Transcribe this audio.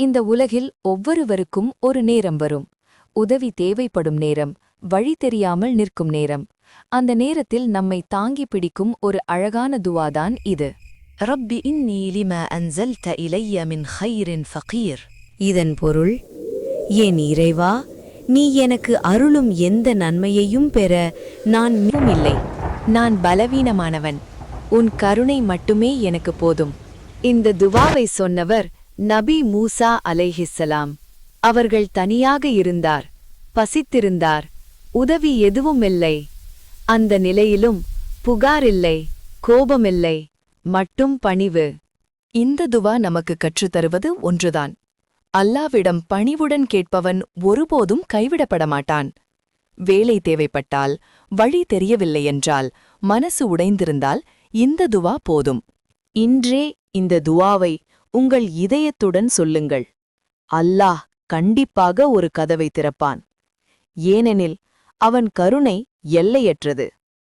இந்த உலகில் ஒவ்வொருவருக்கும் ஒரு நேரம் வரும். உதவி தேவைப்படும் நேரம், வழி தெரியாமல் நிற்கும் நேரம். அந்த நேரத்தில் நம்மை தாங்கி பிடிக்கும் ஒரு அழகான துவாதான் இது. ரப்பி இன்னி லிமா அன்சல்த இலைய மின் ஹைரின் ஃபகீர். இதன் பொருள், என் இறைவா, நீ எனக்கு அருளும் எந்த நன்மையையும் பெற நான் இல்லை. நான் பலவீனமானவன். உன் கருணை மட்டுமே எனக்கு போதும். இந்த துவாவை சொன்னவர் நபி மூசா அலைஹிஸ்ஸலாம். அவர்கள் தனியாக இருந்தார், பசித்திருந்தார், உதவி எதுவுமில்லை. அந்த நிலையிலும் புகாரில்லை, கோபமில்லை, மட்டும் பணிவு. இந்த துவா நமக்கு கற்றுத்தருவது ஒன்றுதான். அல்லாவிடம் பணிவுடன் கேட்பவன் ஒருபோதும் கைவிடப்பட மாட்டான். வேலை தேவைப்பட்டால், வழி தெரியவில்லையென்றால், மனசு உடைந்திருந்தால் இந்த துவா போதும். இன்றே இந்த துவாவை உங்கள் இதயத்துடன் சொல்லுங்கள். அல்லாஹ் கண்டிப்பாக ஒரு கதவை திறப்பான். ஏனெனில் அவன் கருணை எல்லையற்றது.